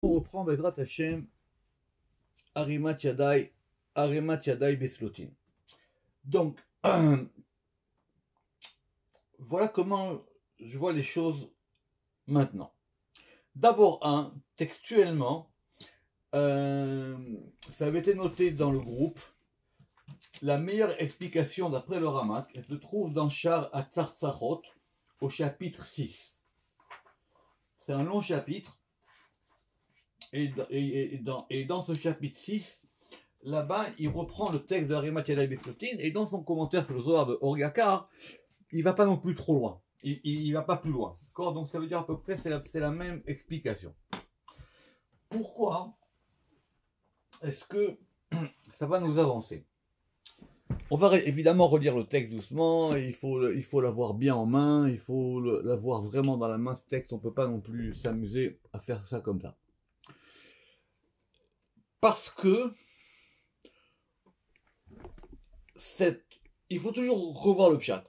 On reprend Bezrat Hashem, Arimat Yadai Beslotin. Donc, voilà comment je vois les choses maintenant. D'abord, textuellement, ça avait été noté dans le groupe, la meilleure explication d'après le Ramak, elle se trouve dans Shar Atzartzachot, au chapitre 6. C'est un long chapitre, et dans ce chapitre 6, là-bas, il reprend le texte de Arimat Yadai Beslotin, et dans son commentaire sur le Zohar de Orgakar, il ne va pas non plus trop loin. Il ne va pas plus loin. D'accord. Donc ça veut dire à peu près, c'est la même explication. Pourquoi est-ce que ça va nous avancer? On va évidemment relire le texte doucement, il faut l'avoir bien en main, il faut l'avoir vraiment dans la main ce texte, on ne peut pas non plus s'amuser à faire ça comme ça. Parce que il faut toujours revoir le pshat.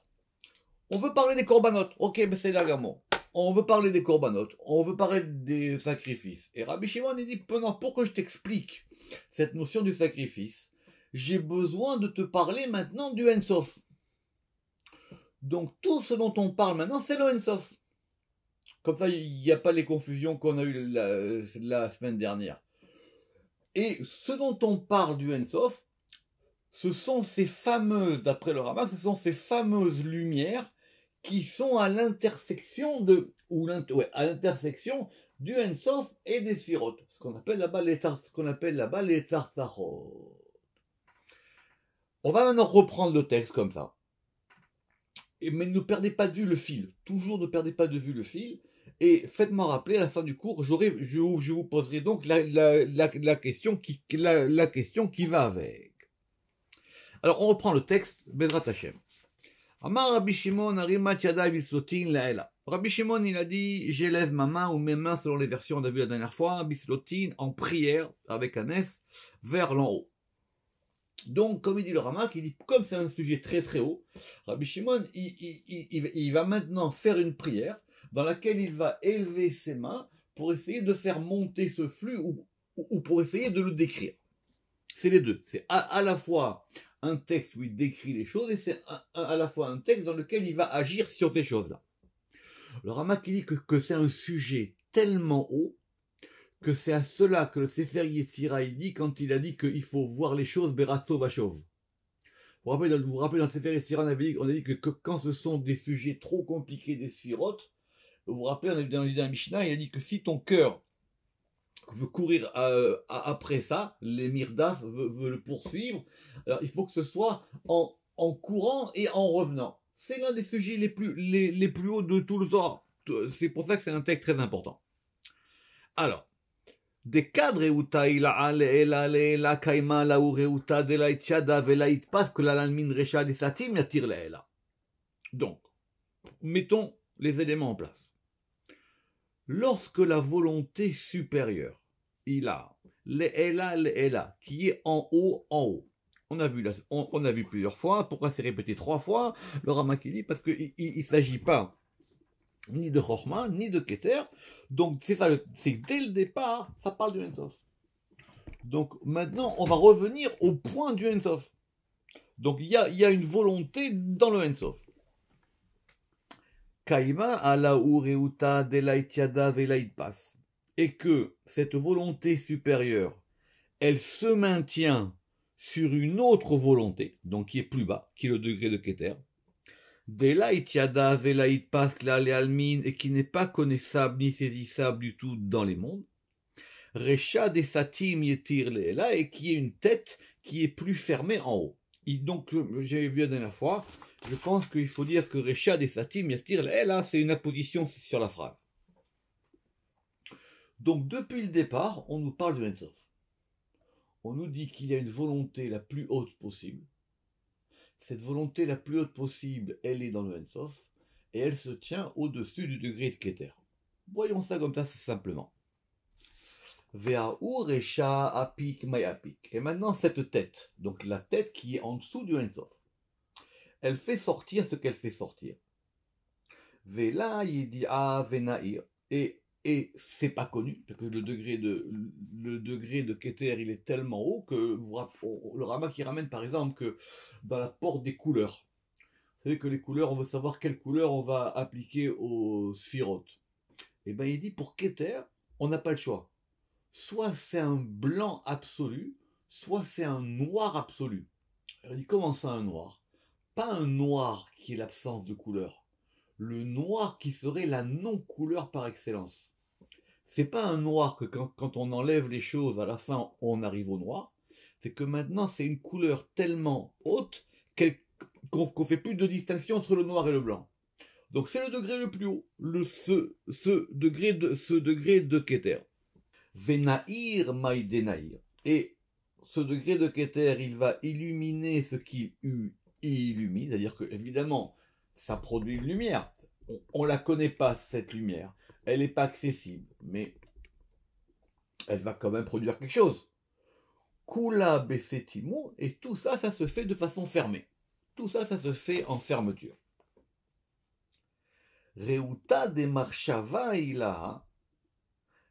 On veut parler des corbanotes, ok, mais c'est l'agamo. On veut parler des corbanotes, on veut parler des sacrifices. Et Rabbi Shimon il dit, pendant pour que je t'explique cette notion du sacrifice, j'ai besoin de te parler maintenant du Ensof. Donc tout ce dont on parle maintenant, c'est le Ensof. Comme ça, il n'y a pas les confusions qu'on a eues la semaine dernière. Et ce dont on parle du Ensof, ce sont ces fameuses, d'après le Ramak, ce sont ces fameuses lumières qui sont à l'intersection à l'intersection du Ensof et des Sphirot, ce qu'on appelle là-bas les Tzartzachot. On va maintenant reprendre le texte comme ça. Mais ne perdez pas de vue le fil. Toujours ne perdez pas de vue le fil. Et faites-moi rappeler à la fin du cours, je vous poserai donc la question qui va avec. Alors on reprend le texte, Bezrat Hashem. Amar Rabbi Shimon, Arimat Yadai Bislotin Laela. Rabbi Shimon, il a dit, j'élève ma main ou mes mains selon les versions qu'on a vues la dernière fois, Bislotin, en prière, avec un S, vers l'en haut. Donc, comme il dit le Ramak, il dit, comme c'est un sujet très très haut, Rabbi Shimon, il va maintenant faire une prière dans laquelle il va élever ses mains pour essayer de faire monter ce flux ou pour essayer de le décrire. C'est les deux. C'est à la fois un texte où il décrit les choses et c'est à la fois un texte dans lequel il va agir sur ces choses-là. Le Ramak il dit que c'est un sujet tellement haut que c'est à cela que le Sefer Yetzira il dit quand il a dit qu'il faut voir les choses Beratzo Vachov. Vous vous rappelez dans le Sefer Yetzira on a dit que quand ce sont des sujets trop compliqués des sphirotes, vous vous rappelez, on a vu dans la Mishnah, il a dit que si ton cœur veut courir après ça, les mirdaf veut le poursuivre, alors il faut que ce soit en courant et en revenant. C'est l'un des sujets les plus hauts de tout le Zohar. C'est pour ça que c'est un texte très important. Alors, des cadres la kaima la ureuta de la itchada vela itpas que la lalmin recha de satim yatir la. Donc, mettons les éléments en place. Lorsque la volonté supérieure, il a l'Ela, qui est en haut, en haut. On a vu plusieurs fois. Pourquoi c'est répété 3 fois? Le Ramak dit parce qu'il ne s'agit pas ni de Chochma, ni de Keter. Donc c'est ça, c'est dès le départ, ça parle du Ensof. Donc maintenant, on va revenir au point du Ensof. Donc il y a une volonté dans le Ensof. Kaima ala ureuta de laitiada velaitpas. Et que cette volonté supérieure, elle se maintient sur une autre volonté, donc qui est plus bas, qui est le degré de Keter, Delaitiada velaitpas klalealmin, et qui n'est pas connaissable ni saisissable du tout dans les mondes, Recha de satim yetir leela, et qui est une tête qui est plus fermée en haut. Et donc, j'avais vu la dernière fois, je pense qu'il faut dire que Recha des Satim Yatir là, c'est une apposition sur la phrase. Donc, depuis le départ, on nous parle du Ensof. On nous dit qu'il y a une volonté la plus haute possible. Cette volonté la plus haute possible, elle est dans le Ensof, et elle se tient au-dessus du degré de Keter. Voyons ça comme ça, simplement. Ve'aou Recha apik mayapik. Et maintenant, cette tête, donc la tête qui est en dessous du Ensof, elle fait sortir ce qu'elle fait sortir. Vela yidia venair. Et Et c'est pas connu, parce que le degré de Keter, il est tellement haut que le Rama qui ramène par exemple que dans la porte des couleurs, vous savez que les couleurs, on veut savoir quelle couleur on va appliquer aux sphirotes. Et ben il dit pour Keter, on n'a pas le choix. Soit c'est un blanc absolu, soit c'est un noir absolu. Alors il dit comment ça un noir? Pas un noir qui est l'absence de couleur. Le noir qui serait la non-couleur par excellence. C'est pas un noir que quand on enlève les choses, à la fin, on arrive au noir. C'est que maintenant, c'est une couleur tellement haute qu'on fait plus de distinction entre le noir et le blanc. Donc c'est le degré le plus haut, ce degré de Keter. Venaïr maïdenaïr. Et ce degré de Keter, il va illuminer ce qu'il illumine, c'est-à-dire que évidemment, ça produit une lumière. On la connaît pas cette lumière, elle n'est pas accessible, mais elle va quand même produire quelque chose. Kula besetimu, et tout ça, ça se fait de façon fermée. Tout ça, ça se fait en fermeture. Reuta de marshava ilaha,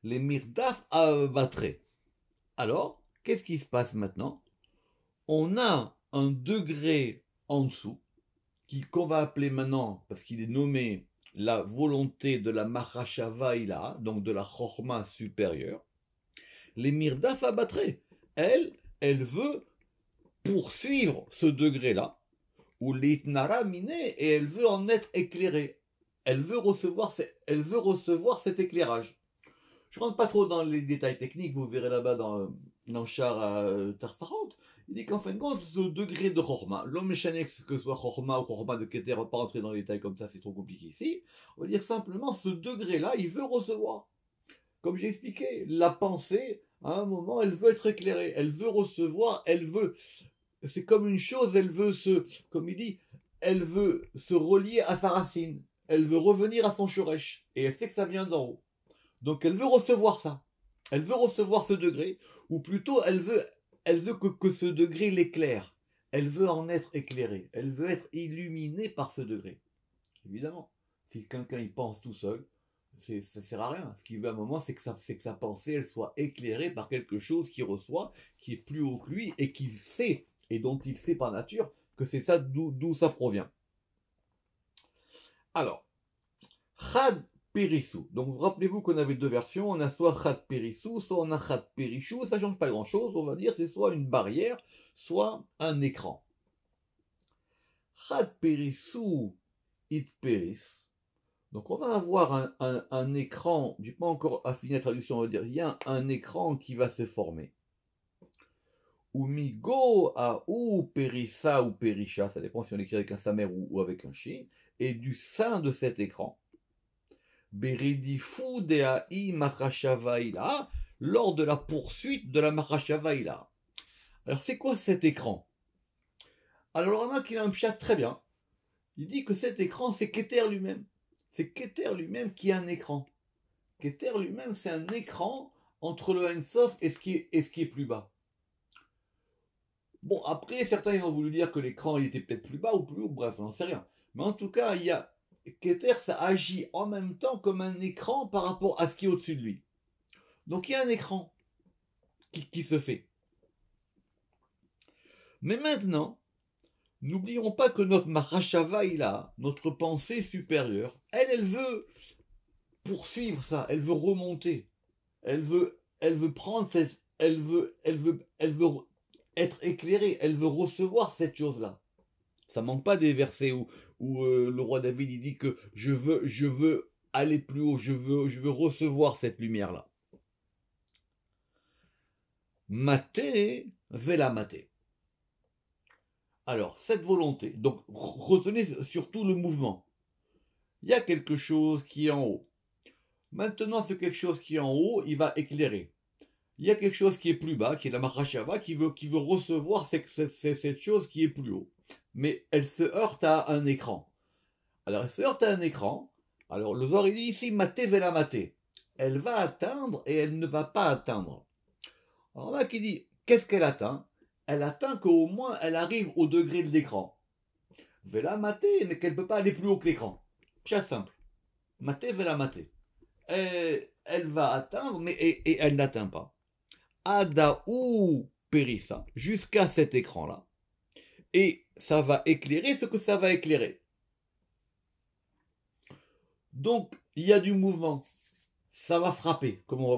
les mirdaf abatre. Alors, qu'est-ce qui se passe maintenant? On a un degré en dessous, qu'on va appeler maintenant, parce qu'il est nommé la volonté de la Mahashava Ilaha, donc de la Chorma supérieure. Les Mirdaf abattre, elle veut poursuivre ce degré-là, ou l'Itnara miné, et elle veut en être éclairée. Elle veut recevoir cet éclairage. Je ne rentre pas trop dans les détails techniques, vous verrez là-bas dans Char Tarsarot. Il dit qu'en fin de compte, ce degré de Chorma, l'homme méchané, que ce soit Chorma ou Chorma de Keter, on va pas rentrer dans les détails comme ça, c'est trop compliqué ici. On va dire simplement, ce degré-là, il veut recevoir. Comme j'ai expliqué, la pensée, à un moment, elle veut être éclairée, elle veut recevoir, c'est comme une chose, comme il dit, elle veut se relier à sa racine, elle veut revenir à son shoresh, et elle sait que ça vient d'en haut. Donc elle veut recevoir ça. Elle veut recevoir ce degré, ou plutôt elle veut que ce degré l'éclaire. Elle veut en être éclairée. Elle veut être illuminée par ce degré. Évidemment, si quelqu'un y pense tout seul, ça sert à rien. Ce qu'il veut à un moment, c'est que sa pensée, elle soit éclairée par quelque chose qu'il reçoit, qui est plus haut que lui, et qu'il sait, et dont il sait par nature, que c'est ça d'où ça provient. Alors, Chad Périssou. Donc rappelez-vous qu'on avait deux versions, on a soit Chad Périssou, soit on a Chad Périchou, ça change pas grand chose, on va dire c'est soit une barrière, soit un écran. Chad Périssou it Péris. Donc on va avoir un écran, je n'ai pas encore affiné la traduction, on va dire, il y a un écran qui va se former. Ou migo a ou Périssa ou Périsha, ça dépend si on écrit avec un samer ou avec un shin, et du sein de cet écran, Beridifu deai Mahashavaila, lors de la poursuite de la Mahashavaila. Alors c'est quoi cet écran? Alors le Ramak il a un pshat très bien. Il dit que cet écran c'est Keter lui-même. C'est Keter lui-même qui a un écran. Keter lui-même c'est un écran entre le Ensof et ce qui est plus bas. Bon après certains ils ont voulu dire que l'écran il était peut-être plus bas ou plus haut, bref on n'en sait rien. Mais en tout cas il y a Keter, ça agit en même temps comme un écran par rapport à ce qui est au-dessus de lui. Donc il y a un écran qui se fait. Mais maintenant, n'oublions pas que notre Mahashava, notre pensée supérieure, elle veut poursuivre ça, elle veut remonter, elle veut prendre elle veut être éclairée, elle veut recevoir cette chose-là. Ça manque pas des versets où le roi David il dit que je veux aller plus haut, je veux recevoir cette lumière-là. Maté, vela maté. Alors, cette volonté, donc retenez surtout le mouvement. Il y a quelque chose qui est en haut. Maintenant, ce quelque chose qui est en haut, il va éclairer. Il y a quelque chose qui est plus bas, qui est la Mahashava, qui veut recevoir cette chose qui est plus haut. Mais elle se heurte à un écran. Alors, elle se heurte à un écran. Alors, le Zohar, il dit ici, maté vela maté. Elle va atteindre et elle ne va pas atteindre. Alors là, qui dit, qu'est-ce qu'elle atteint? Elle atteint qu'au moins, elle arrive au degré de l'écran. Vela maté, mais qu'elle ne peut pas aller plus haut que l'écran. Pia simple. Maté, vela maté. elle va atteindre, mais et elle n'atteint pas. Ada ou Périssa, jusqu'à cet écran-là. Et ça va éclairer ce que ça va éclairer. Donc, il y a du mouvement. Ça va frapper, comme on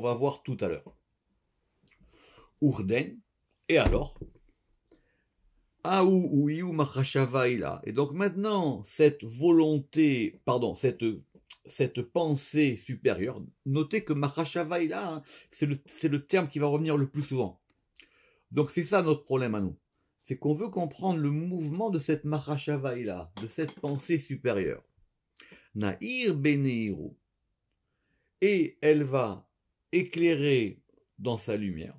va voir tout à l'heure. Urden, et alors Aou ou Iou Machashava ila. Et donc maintenant, cette volonté, pardon, cette pensée supérieure, notez que Machashava ila, hein, c'est le terme qui va revenir le plus souvent. Donc c'est ça notre problème à nous. C'est qu'on veut comprendre le mouvement de cette Machashava ila, de cette pensée supérieure. Naïr Beneiru. Et elle va éclairer dans sa lumière,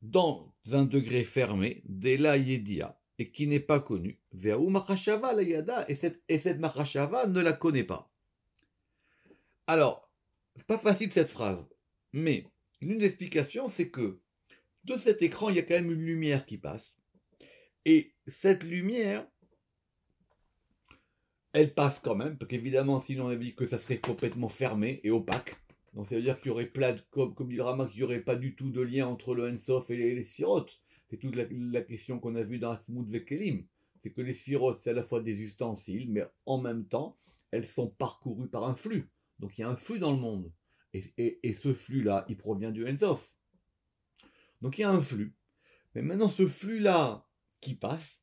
dans un degré fermé, d'Ela Yedia, et qui n'est pas connu. Ve'aou Machashava la Yada, et cette Machashava ne la connaît pas. Alors, c'est pas facile cette phrase, mais l'une explication, c'est que de cet écran, il y a quand même une lumière qui passe. Et cette lumière, elle passe quand même, parce qu'évidemment, sinon on a dit que ça serait complètement fermé et opaque. Donc ça veut dire qu'il y aurait plein de, comme dit le Rama, qu'il n'y aurait pas du tout de lien entre le Ensof et les Sfirotes. C'est toute la question qu'on a vue dans Asmoud Vekelim. C'est que les Sfirotes, c'est à la fois des ustensiles, mais en même temps, elles sont parcourues par un flux. Donc il y a un flux dans le monde. Et ce flux-là, il provient du Ensof. Donc il y a un flux. Mais maintenant, ce flux-là qui passe,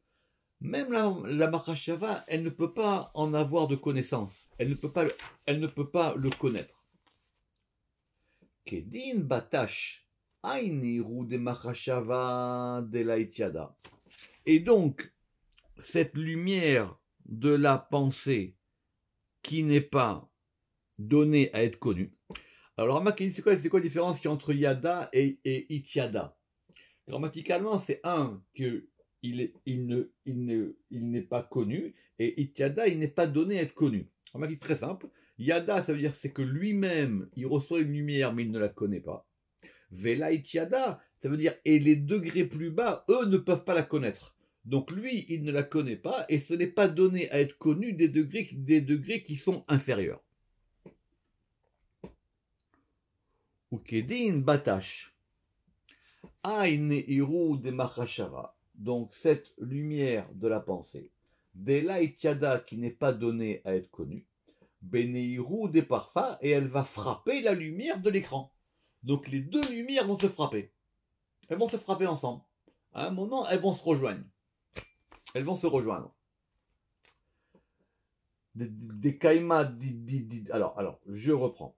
même la Machashava, elle ne peut pas en avoir de connaissance. Elle ne peut pas le connaître. Kedin batash ainiru de Machashava de la Itiada. Et donc, cette lumière de la pensée qui n'est pas donnée à être connue. Alors, c'est quoi la différence entre Yada et Itiada? Grammaticalement, c'est un que il n'est pas connu, et Itiada, il n'est pas donné à être connu. C'est très simple. Yada, ça veut dire c'est que lui-même, il reçoit une lumière, mais il ne la connaît pas. Vela Itiada, ça veut dire, et les degrés plus bas, eux, ne peuvent pas la connaître. Donc lui, il ne la connaît pas, et ce n'est pas donné à être connu des degrés qui sont inférieurs. Ukedin Batash. de Machashava, donc cette lumière de la pensée, Dela Itiada qui n'est pas donnée à être connue, Beneiru de Parsa, et elle va frapper la lumière de l'écran. Donc les deux lumières vont se frapper. Elles vont se frapper ensemble. À un moment, elles vont se rejoindre. Elles vont se rejoindre. Des kaima, alors, je reprends.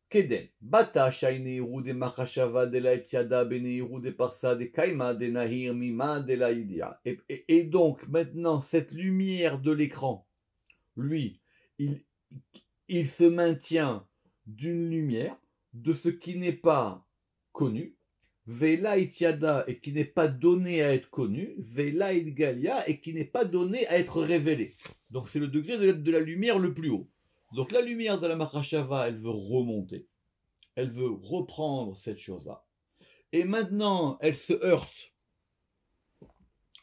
Keden, bata shaineiru de machashava de la etiada beneiru de parsa de kaima de nahir mima de la idia. Et donc, maintenant, cette lumière de l'écran, lui, il se maintient d'une lumière, de ce qui n'est pas connu, Vela itiada, et qui n'est pas donné à être connu, Vela idgalia, et qui n'est pas donné à être révélé. Donc c'est le degré de la lumière le plus haut. Donc la lumière de la Machashava, elle veut remonter. Elle veut reprendre cette chose-là. Et maintenant, elle se heurte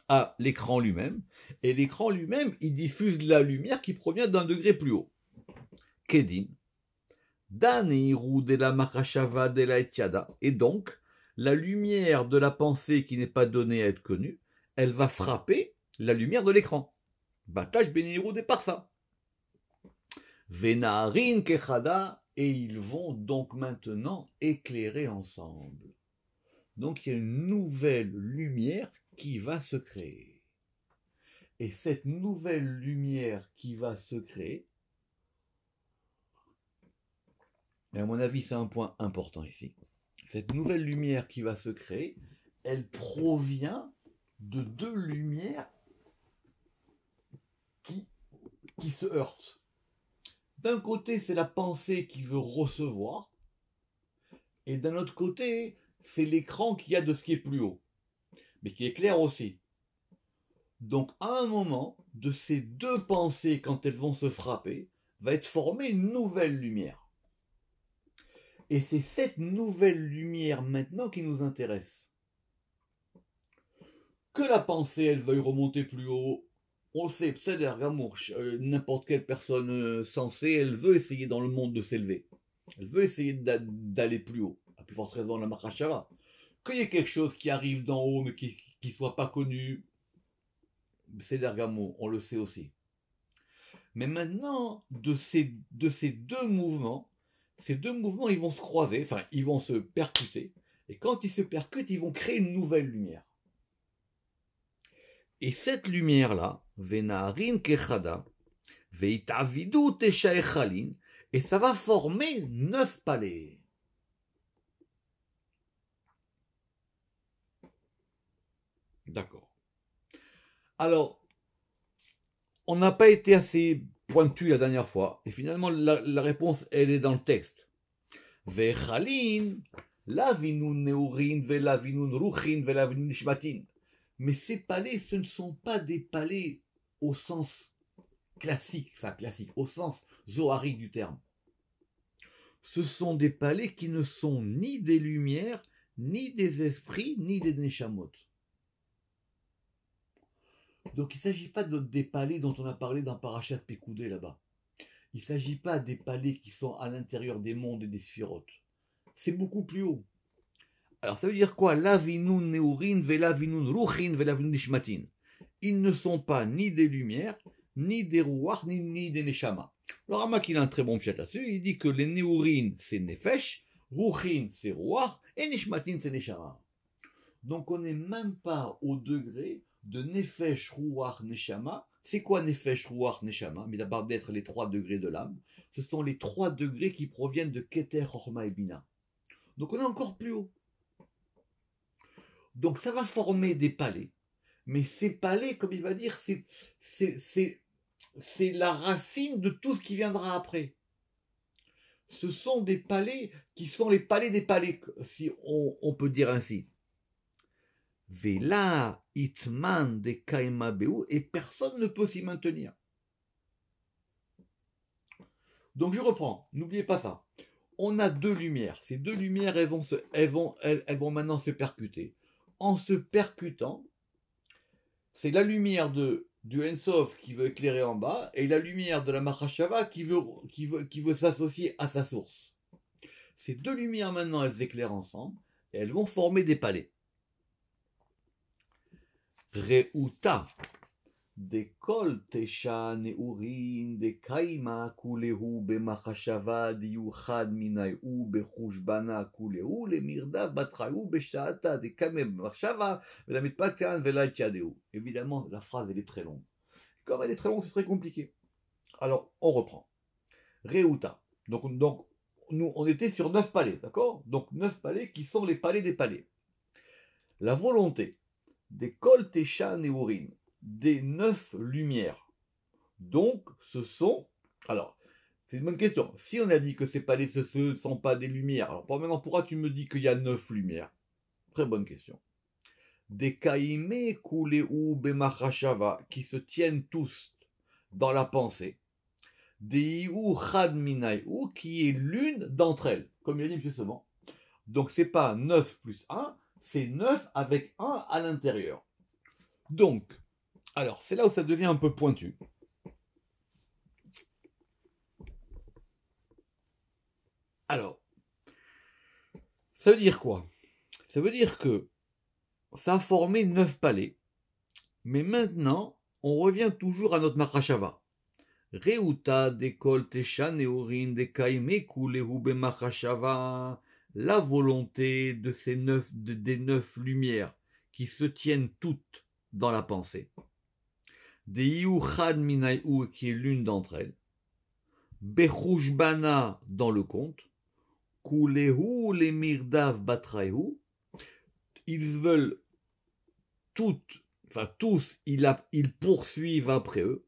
à l'écran lui-même. Et l'écran lui-même, il diffuse de la lumière qui provient d'un degré plus haut. Kedin. Daniru de la Machashava de la Etiada. Et donc, la lumière de la pensée qui n'est pas donnée à être connue, elle va frapper la lumière de l'écran. Batash Beniru de Parsa. Venarin Kechada, et ils vont donc maintenant éclairer ensemble. Donc il y a une nouvelle lumière qui va se créer. Et cette nouvelle lumière qui va se créer, et à mon avis c'est un point important ici, cette nouvelle lumière qui va se créer, elle provient de deux lumières qui se heurtent. D'un côté, c'est la pensée qui veut recevoir, et d'un autre côté, c'est l'écran qu'il y a de ce qui est plus haut, mais qui est clair aussi. Donc, à un moment, de ces deux pensées, quand elles vont se frapper, va être formée une nouvelle lumière. Et c'est cette nouvelle lumière maintenant qui nous intéresse. Que la pensée, elle veuille remonter plus haut on sait, Pseder, Gamour, n'importe quelle personne sensée, elle veut essayer dans le monde de s'élever. Elle veut essayer d'aller plus haut. À plus forte raison, la Mahashava. Qu'il y ait quelque chose qui arrive d'en haut, mais qui ne soit pas connu, Pseder, Gamour, on le sait aussi. Mais maintenant, de ces deux mouvements, ils vont se croiser, enfin, ils vont se percuter. Et quand ils se percutent, ils vont créer une nouvelle lumière. Et cette lumière-là, Venarin Kechada, Veitavidu Tesha Echalin, et ça va former 9 palais. D'accord. Alors, on n'a pas été assez pointu la dernière fois, et finalement la réponse, elle est dans le texte. Vechalin, lavinun neurin, velavinun ruchin, velavinun nishmatin. Mais ces palais, ce ne sont pas des palais au sens classique, au sens zoharique du terme. Ce sont des palais qui ne sont ni des lumières, ni des esprits, ni des neshamot. Donc il ne s'agit pas des palais dont on a parlé dans Parashat Pekoudé là-bas. Il ne s'agit pas des palais qui sont à l'intérieur des mondes et des sphirotes. C'est beaucoup plus haut. Alors ça veut dire quoi? Lavinun neurin, velavinun ruchin, velavinun nishmatin. Ils ne sont pas ni des lumières, ni des rouach, ni des neshama. Le Ramak, il a un très bon pshat là-dessus. Il dit que les neurin, c'est nefesh, ruchin, c'est rouach, et nishmatin, c'est neshama. Donc on n'est même pas au degré de nefesh, rouach, neshama. C'est quoi nefesh, rouach, neshama? Mais d'abord d'être les 3 degrés de l'âme. Ce sont les 3 degrés qui proviennent de Keter, Chorma et Bina. Donc on est encore plus haut. Donc ça va former des palais. Mais ces palais, comme il va dire, c'est la racine de tout ce qui viendra après. Ce sont des palais qui sont les palais des palais, si on peut dire ainsi. Vela itman de kaimabeu, et personne ne peut s'y maintenir. Donc je reprends, n'oubliez pas ça. On a 2 lumières. Ces 2 lumières, elles vont maintenant se percuter. En se percutant, c'est la lumière du Ensof qui veut éclairer en bas et la lumière de la Mahashava qui veut s'associer à sa source. Ces 2 lumières maintenant, elles éclairent ensemble et elles vont former des palais. Reuta de kol tesha neurin de kaima kulehu bemachashava diyuchad minaiu bechushbana kulehu lemirda batrahu beshata de kame bemachashava velamitpatian velaitchadeu. Évidemment, la phrase elle est très longue. Comme elle est très longue, c'est très compliqué. Alors, on reprend. Reuta. Donc nous, on était sur 9 palais, d'accord? Donc 9 palais qui sont les palais des palais. La volonté des kol tesha neurin, des 9 lumières. Donc, ce sont... Alors, c'est une bonne question. Si on a dit que ces palais, ce ne sont pas des lumières, alors maintenant, pourquoi tu me dis qu'il y a 9 lumières? Très bonne question. Des kaime kuleu bemachashava, qui se tiennent tous dans la pensée. Des iu chad minaiu, qui est l'une d'entre elles, comme il a dit M. Seban. Donc, c'est pas 9 plus 1, c'est 9 avec 1 à l'intérieur. Donc, alors, c'est là où ça devient un peu pointu. Alors, ça veut dire quoi? Ça veut dire que ça a formé 9 palais, mais maintenant, on revient toujours à notre Mahashava. Reuta dekol tesha neurin de kaime kulehu bemachashava, la volonté de des 9 lumières qui se tiennent toutes dans la pensée. Des iu chad minaiu, qui est l'une d'entre elles. Bechushbana dans le conte. Kulehu le mirdav batraehu. Ils veulent tous, ils poursuivent après eux.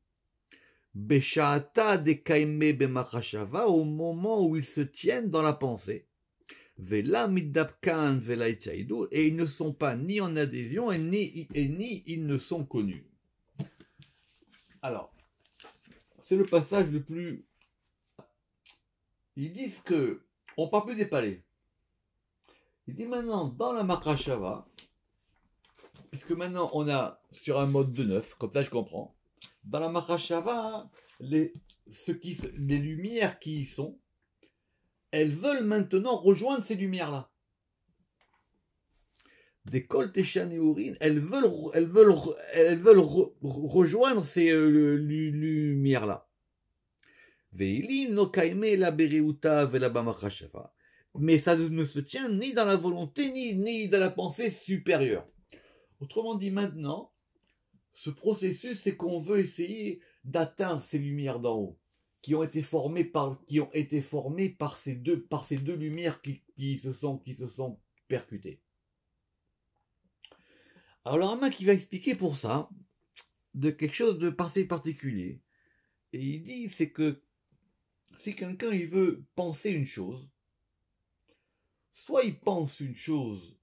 Beshata de kaime bemachashava, au moment où ils se tiennent dans la pensée. Vela middapkan vela itchaidu, et ils ne sont pas ni en adhésion et ni ils ne sont connus. Alors, c'est le passage le plus... Ils disent que on parle plus des palais. Il dit maintenant, dans la Mahashava, puisque maintenant on a sur un mode de 9, comme ça je comprends, dans la Mahashava, les lumières qui y sont, elles veulent maintenant rejoindre ces lumières-là. Des Kol Teshaneorin, elles veulent rejoindre ces lumières-là. Veili no kaime la bereuta vela bamachashava. Mais ça ne se tient ni dans la volonté, ni dans la pensée supérieure. Autrement dit, maintenant, ce processus, c'est qu'on veut essayer d'atteindre ces lumières d'en haut, qui ont été formées par ces deux lumières qui se sont percutées. Alors, le Rama qui va expliquer pour ça de quelque chose de particulier. Et il dit, c'est que si quelqu'un il veut penser une chose, soit il pense une chose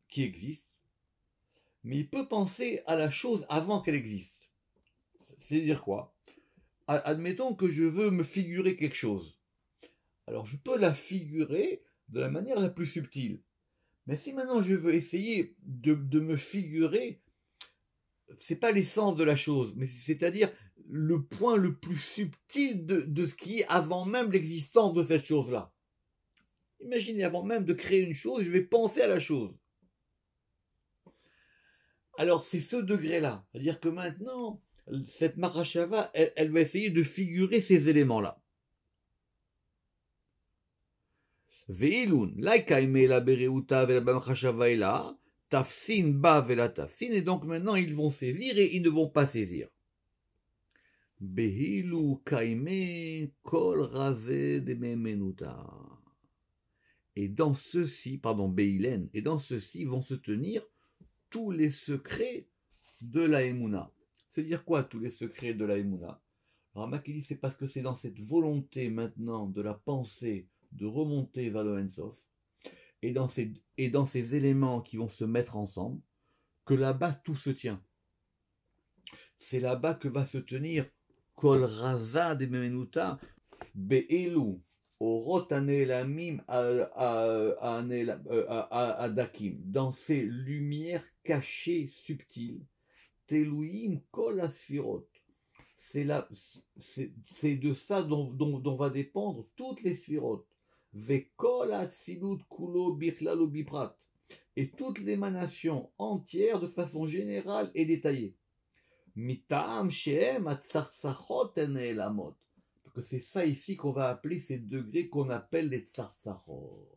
qui existe, mais il peut penser à la chose avant qu'elle existe. C'est-à-dire quoi? Admettons que je veux me figurer quelque chose. Alors je peux la figurer de la manière la plus subtile. Mais si maintenant je veux essayer de me figurer, c'est pas l'essence de la chose, mais c'est-à-dire le point le plus subtil de ce qui est avant même l'existence de cette chose-là. Imaginez, avant même de créer une chose, je vais penser à la chose. Alors c'est ce degré-là, c'est-à-dire que maintenant, cette Mahashava, elle va essayer de figurer ces éléments-là. Veilun, laikaime la bereuta vela bamachashava ela, tafsin ba vela tafsin, et donc maintenant ils vont saisir et ils ne vont pas saisir. Behilu kaime kol raze de memenuta. Et dans ceci, Beilen, et dans ceci vont se tenir tous les secrets de la Emouna. C'est-à-dire quoi, tous les secrets de la Emouna? Alors Rama qui dit, c'est parce que c'est dans cette volonté maintenant de la pensée de remonter vers le Ensof, et dans ces éléments qui vont se mettre ensemble, que là-bas tout se tient. C'est là-bas que va se tenir Kol Raza de Memenuta, Be'elu, Orot Anelamim Adakim, dans ces lumières cachées subtiles, Teluim Kol Asfirot. C'est de ça dont va dépendre toutes les sphirotes. Vekol Atzilut Kulo Bichlal Biprat. Et toute l'émanation entière de façon générale et détaillée. Mitam Shehem Atzartzachot Enelamot. Parce que c'est ça ici qu'on va appeler ces degrés qu'on appelle les Tzartzachot.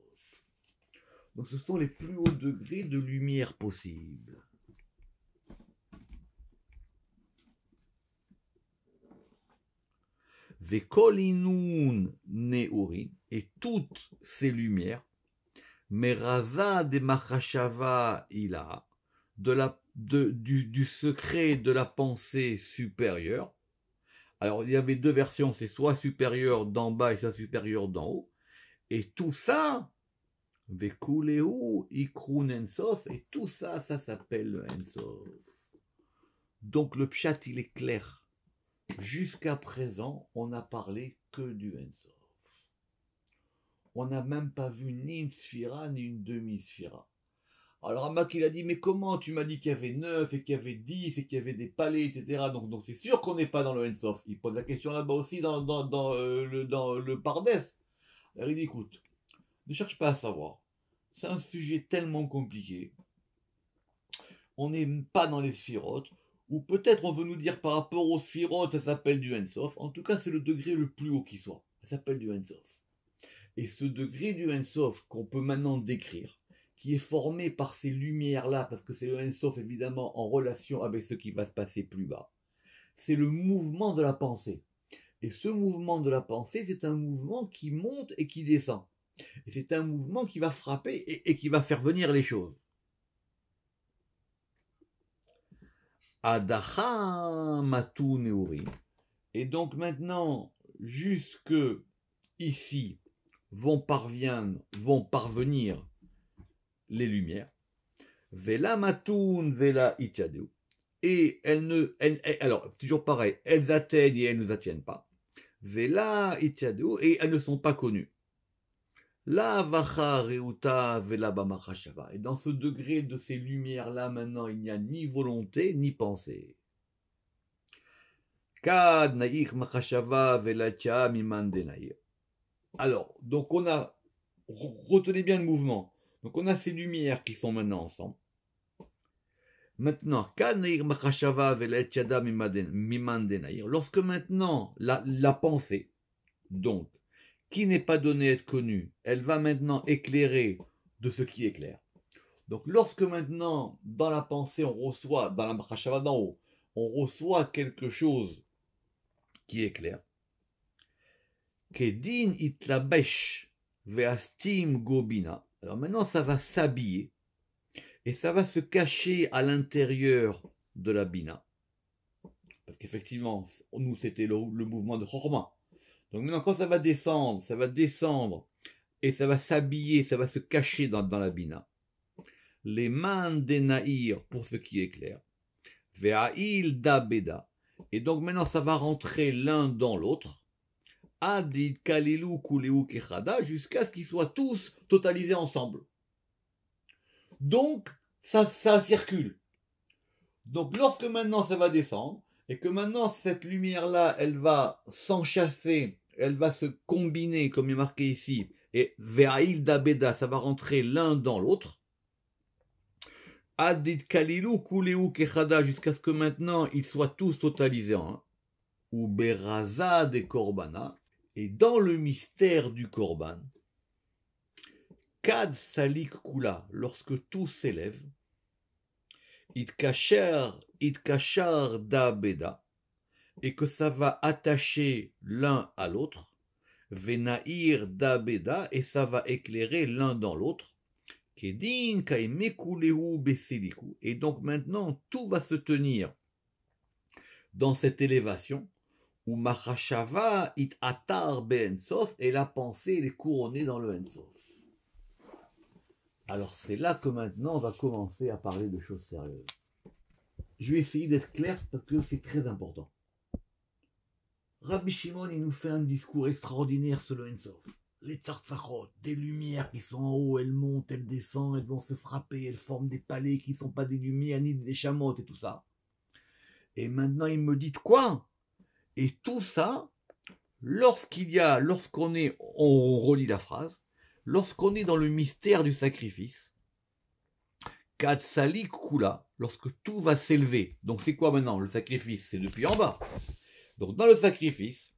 Donc ce sont les plus hauts degrés de lumière possibles. Vekolinun neurin, et toutes ces lumières, meraza de machashava ila, du secret de la pensée supérieure. Alors il y avait deux versions, c'est soit supérieur d'en bas et soit supérieur d'en haut. Et tout ça, vekuleu ikrun ensof, et tout ça, ça s'appelle le ensof. Donc le pshat, il est clair. Jusqu'à présent, on n'a parlé que du Ensof. On n'a même pas vu ni une sphira ni une demi-sphira. Alors Ramak il a dit, mais comment tu m'as dit qu'il y avait 9 et qu'il y avait 10 et qu'il y avait des palais, etc. Donc c'est sûr qu'on n'est pas dans le Ensof. Il pose la question là-bas aussi dans le Pardes. Alors il dit, écoute, ne cherche pas à savoir. C'est un sujet tellement compliqué. On n'est pas dans les sphirotes. Ou peut-être on veut nous dire par rapport aux sphirotes, ça s'appelle du Ensof. En tout cas, c'est le degré le plus haut qui soit. Ça s'appelle du Ensof. Et ce degré du Ensof qu'on peut maintenant décrire, qui est formé par ces lumières-là, parce que c'est le Ensof évidemment en relation avec ce qui va se passer plus bas, c'est le mouvement de la pensée. Et ce mouvement de la pensée, c'est un mouvement qui monte et qui descend. Et c'est un mouvement qui va frapper et qui va faire venir les choses. Adacha matu neuri. Et donc maintenant, jusque ici, vont parvenir les lumières. Vela matun vela itiadeu. Et alors, toujours pareil, elles atteignent et elles ne nous atteignent pas. Vela itiadeu, et elles ne sont pas connues. La vacha reuta vela bamachashava. Et dans ce degré de ces lumières-là, maintenant, il n'y a ni volonté, ni pensée. Kad naïr machashava velacha miman denaïr. Alors, donc on a, retenez bien le mouvement. Donc on a ces lumières qui sont maintenant ensemble. Maintenant, kad naïr machashava velacha miman denaïr. Lorsque maintenant la pensée, donc, qui n'est pas donnée à être connue, elle va maintenant éclairer de ce qui est clair. Donc lorsque maintenant, dans la pensée, on reçoit, dans la machashava d'en haut, on reçoit quelque chose qui est clair. Kedin itlabesh veastim gobina. Alors maintenant, ça va s'habiller et ça va se cacher à l'intérieur de la bina. Parce qu'effectivement, nous, c'était le mouvement de Chorma. Donc maintenant, quand ça va descendre et ça va s'habiller, ça va se cacher dans la bina. Les man denaïr, pour ce qui est clair. Ve'ail da beda. Et donc maintenant, ça va rentrer l'un dans l'autre. Adid kalilou kuleu kechada, jusqu'à ce qu'ils soient tous totalisés ensemble. Donc, ça circule. Donc, lorsque maintenant ça va descendre, et que maintenant cette lumière-là, elle va s'enchasser, elle va se combiner, comme il est marqué ici, et ve'ail da beda, ça va rentrer l'un dans l'autre. Adid kalilou kuleu kechada, jusqu'à ce que maintenant ils soient tous totalisés en un. Ou beraza de korbana, et dans le mystère du korban, kad salik kula, lorsque tout s'élève, itkashar da beda, et que ça va attacher l'un à l'autre, venaïr da beda, et ça va éclairer l'un dans l'autre, kedin kaimekuleu beseliku, et donc maintenant tout va se tenir dans cette élévation, où Machashava it atar be'ensof, et la pensée est couronnée dans le ensof. Alors c'est là que maintenant on va commencer à parler de choses sérieuses. Je vais essayer d'être clair parce que c'est très important. Rabbi Shimon, il nous fait un discours extraordinaire sur le ensof. Les tzartzachot, des lumières qui sont en haut, elles montent, elles descendent, elles vont se frapper, elles forment des palais qui ne sont pas des lumières ni des chamottes et tout ça. Et maintenant il me dit quoi? Et tout ça, lorsqu'on relit la phrase, lorsqu'on est dans le mystère du sacrifice, Katsali Kula, lorsque tout va s'élever, donc c'est quoi maintenant? Le sacrifice, c'est depuis en bas. Donc dans le sacrifice,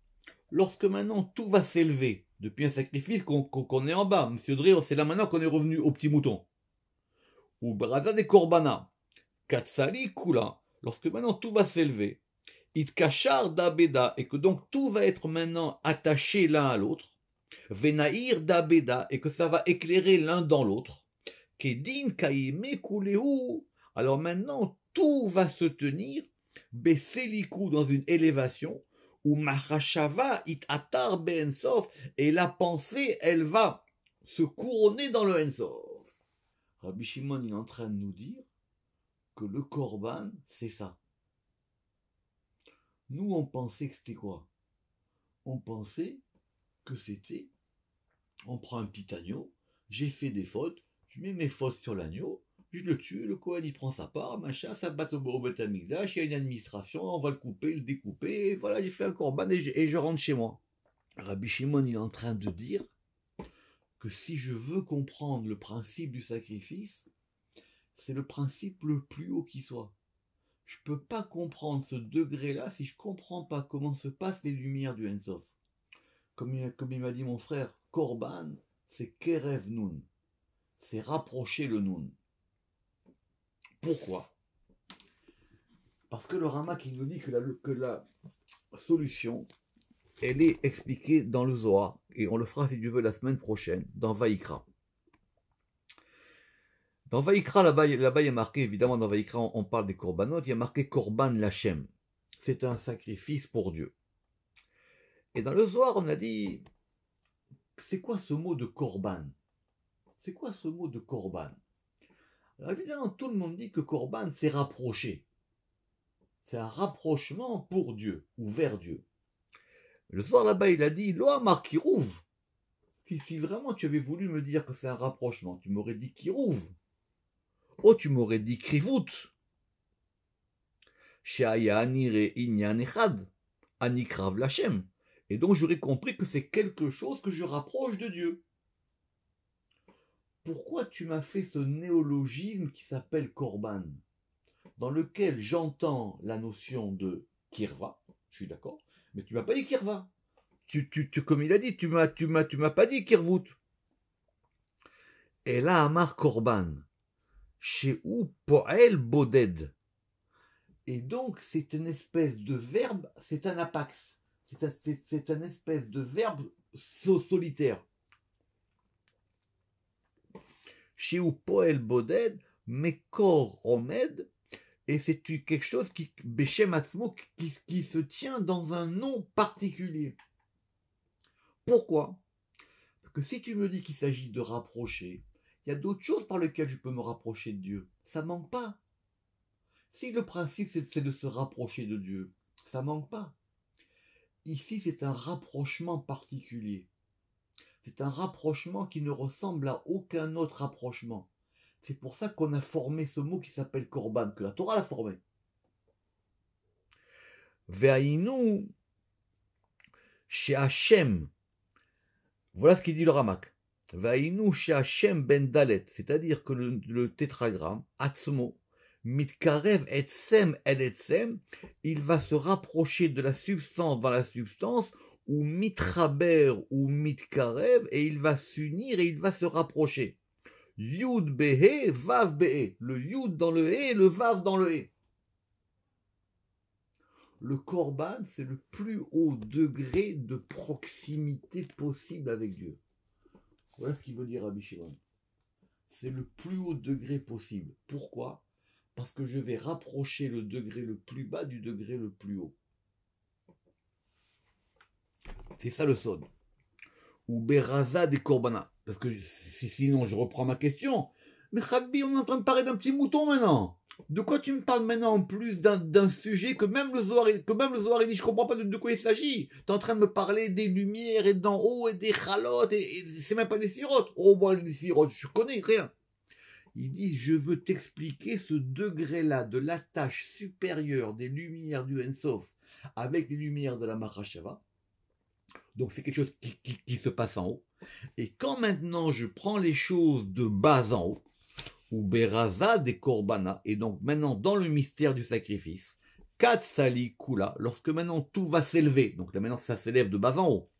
lorsque maintenant tout va s'élever, depuis un sacrifice qu'on est en bas, Monsieur Dré, c'est là maintenant qu'on est revenu au petit mouton. Ou Braza de Korbana, Katsali Kula, lorsque maintenant tout va s'élever, Itkashar da beda, et que donc tout va être maintenant attaché l'un à l'autre, Venaïr da beda, et que ça va éclairer l'un dans l'autre, Kedin kaime kuleu, alors maintenant tout va se tenir, Beseliku, dans une élévation, où Mahashava it atar be ensof, et la pensée, elle va se couronner dans le ensof. Rabbi Shimon, il est en train de nous dire que le korban, c'est ça. Nous, on pensait que c'était quoi? On pensait que c'était, on prend un petit agneau, j'ai fait des fautes, je mets mes fautes sur l'agneau, je le tue, le Kohen il prend sa part, machin, ça passe au Beth Amikdash, il y a une administration, on va le couper, le découper, et voilà, j'ai fait un korban et je rentre chez moi. Rabbi Shimon, il est en train de dire que si je veux comprendre le principe du sacrifice, c'est le principe le plus haut qui soit. Je ne peux pas comprendre ce degré-là si je ne comprends pas comment se passent les lumières du Ensof. Comme il m'a dit mon frère, Korban, c'est Kerev Nun. C'est rapprocher le Nun. Pourquoi? Parce que le Ramak il nous dit que la solution, elle est expliquée dans le Zohar. Et on le fera, si Dieu veut, la semaine prochaine, dans Vaïkra. Dans Vaïkra, là-bas, il y a marqué, évidemment, dans Vaïkra, on parle des korbanot, il y a marqué Korban Lachem. C'est un sacrifice pour Dieu. Et dans le Zohar, on a dit, c'est quoi ce mot de Korban? C'est quoi ce mot de Korban? Alors évidemment, tout le monde dit que Korban, c'est rapprocher. C'est un rapprochement pour Dieu, ou vers Dieu. Le Zohar, là-bas, il a dit, Loamar Kirouv. Si vraiment tu avais voulu me dire que c'est un rapprochement, tu m'aurais dit Kirouv. Oh, tu m'aurais dit Krivut. Sheaya Nire Inyan Echad. Anikrav Lachem. Et donc j'aurais compris que c'est quelque chose que je rapproche de Dieu. Pourquoi tu m'as fait ce néologisme qui s'appelle Korban, dans lequel j'entends la notion de Kirva, je suis d'accord, mais tu m'as pas dit Kirva. Comme il a dit, tu m'as pas dit Kirvout. Et là, Amar Korban, chez où Poel Boded. Et donc, c'est une espèce de verbe, c'est un apax. C'est un espèce de verbe solitaire. Chez où Poel Boded, Mekor Omed, et c'est quelque chose qui, Beshem Atzmo, qui se tient dans un nom particulier. Pourquoi? Parce que si tu me dis qu'il s'agit de rapprocher, il y a d'autres choses par lesquelles je peux me rapprocher de Dieu. Ça manque pas. Si le principe c'est de se rapprocher de Dieu, ça manque pas. Ici, c'est un rapprochement particulier. C'est un rapprochement qui ne ressemble à aucun autre rapprochement. C'est pour ça qu'on a formé ce mot qui s'appelle Korban, que la Torah l'a formé. Ve'ainu chez Hachem. Voilà ce qu'il dit le Ramak. Ve'ainu chez Hachem ben Dalet. C'est-à-dire que le tétragramme, Atzmo, Mitkarev etsem el etsem, il va se rapprocher de la substance dans la substance, ou mitraber ou mitkarev, et il va s'unir et il va se rapprocher. Yud behe, vav behe. Le yud dans le he, le vav dans le he. Le korban, c'est le plus haut degré de proximité possible avec Dieu. Voilà ce qu'il veut dire Rabbi Shimon. C'est le plus haut degré possible. Pourquoi? Parce que je vais rapprocher le degré le plus bas du degré le plus haut. C'est ça le sod. Ou beraza des korbanas. Parce que sinon je reprends ma question. Mais Rabbi, on est en train de parler d'un petit mouton maintenant. De quoi tu me parles maintenant en plus d'un sujet que même le Zohar il dit, je comprends pas de quoi il s'agit. Tu es en train de me parler des lumières et d'en haut et des chalotes et c'est même pas des sirotes. Oh, moi les sirotes, je connais rien. Il dit, je veux t'expliquer ce degré-là de l'attache supérieure des lumières du Ensof avec les lumières de la Mahashava. Donc c'est quelque chose qui se passe en haut. Et quand maintenant je prends les choses de bas en haut, ou Beraza des Korbana, et donc maintenant dans le mystère du sacrifice, Katsali Kula, lorsque maintenant tout va s'élever, donc là maintenant ça s'élève de bas en haut,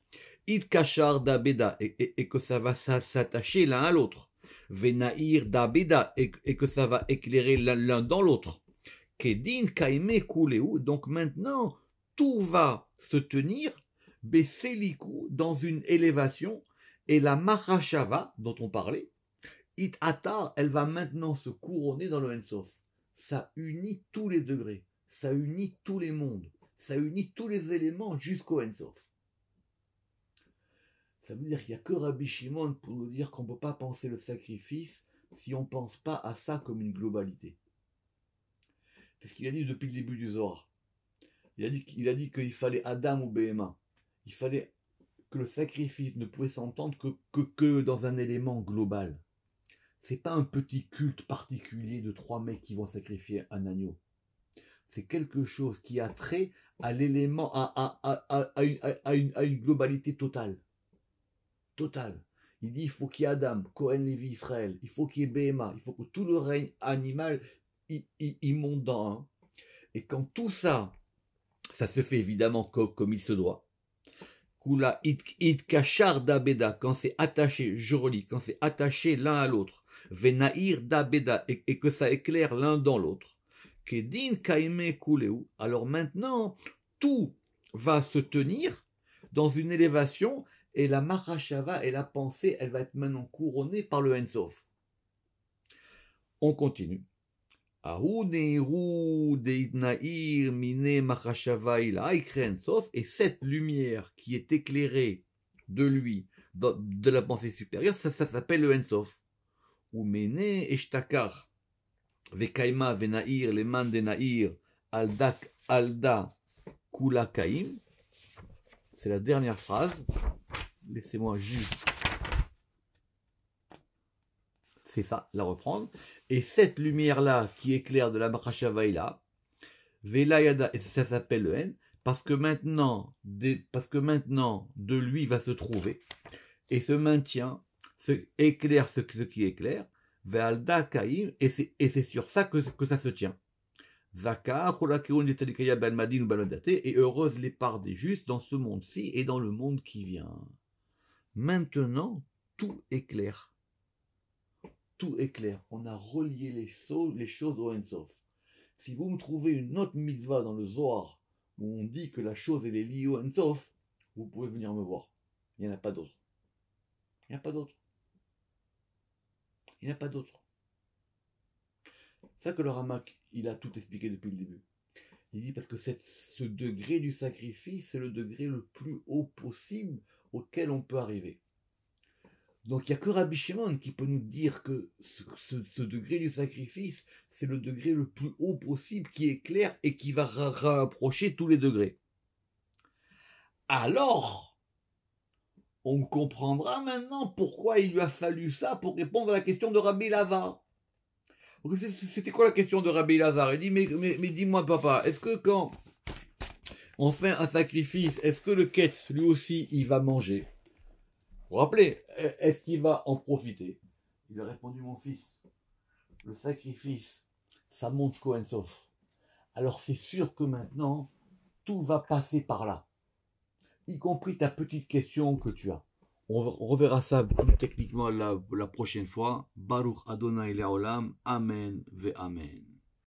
Id Kachar Dabeda, et que ça va s'attacher l'un à l'autre, Venaïr Dabeda, et que ça va éclairer l'un dans l'autre, Kedin Kaime Kuleu, donc maintenant tout va se tenir, Beseliku, dans une élévation, et la Mahashava, dont on parlait, It Atar, elle va maintenant se couronner dans le Ensof. Ça unit tous les degrés, ça unit tous les mondes, ça unit tous les éléments jusqu'au Ensof. Ça veut dire qu'il n'y a que Rabbi Shimon pour nous dire qu'on ne peut pas penser le sacrifice si on ne pense pas à ça comme une globalité. C'est ce qu'il a dit depuis le début du Zohar. Il a dit qu'il fallait Adam ou Behema. Il fallait que le sacrifice ne pouvait s'entendre que dans un élément global. C'est pas un petit culte particulier de 3 mecs qui vont sacrifier un agneau. C'est quelque chose qui a trait à l'élément, à une globalité totale. Totale. Il dit, il faut qu'il y ait Adam, Cohen, Lévi, Israël. Il faut qu'il y ait Behema. Il faut que tout le règne animal, il monte dans un. Et quand tout ça, ça se fait évidemment comme il se doit. Kula it kachar dabeda, quand c'est attaché, je relis, quand c'est attaché l'un à l'autre. Venaïr dabeda, et que ça éclaire l'un dans l'autre. Kedin kaime kuleu. Alors maintenant, tout va se tenir dans une élévation, et la Mahashava et la pensée, elle va être maintenant couronnée par le Ensof. On continue. Et cette lumière qui est éclairée de lui, de la pensée supérieure, ça s'appelle le Ensof. Umene eshtakar vekaima venair leman denair alda kula kaim. C'est la dernière phrase. Laissez-moi juste. C'est ça, la reprendre. Et cette lumière-là qui éclaire de la Mahashava là, Velayada, et ça s'appelle le N, parce que maintenant, de lui va se trouver, et se maintient, éclaire ce qui éclaire, Ve'alda Kaim, et c'est sur ça que ça se tient. Zaka, et heureuse les parts des justes dans ce monde-ci et dans le monde qui vient. Maintenant, tout est clair. Tout est clair. On a relié les choses au Ensof. Si vous me trouvez une autre mitzvah dans le Zohar où on dit que la chose elle est liée au Ensof, vous pouvez venir me voir. Il n'y en a pas d'autre. Il n'y a pas d'autre. Il n'y a pas d'autre. C'est ça que le Ramak, il a tout expliqué depuis le début. Il dit parce que ce degré du sacrifice, c'est le degré le plus haut possible auquel on peut arriver. Donc il n'y a que Rabbi Shimon qui peut nous dire que ce degré du sacrifice, c'est le degré le plus haut possible, qui est clair et qui va rapprocher tous les degrés. Alors, on comprendra maintenant pourquoi il lui a fallu ça pour répondre à la question de Rabbi Lazare. C'était quoi la question de Rabbi Lazare? Il dit, mais dis-moi papa, est-ce que quand on fait un sacrifice, est-ce que le Ketz, lui aussi, il va manger? Vous vous rappelez, est-ce qu'il va en profiter? Il a répondu, mon fils, le sacrifice, ça monte Kohen Sof. Alors c'est sûr que maintenant, tout va passer par là. Y compris ta petite question que tu as. On reverra ça plus techniquement la prochaine fois. Baruch Adonai Le'olam. Amen ve Amen.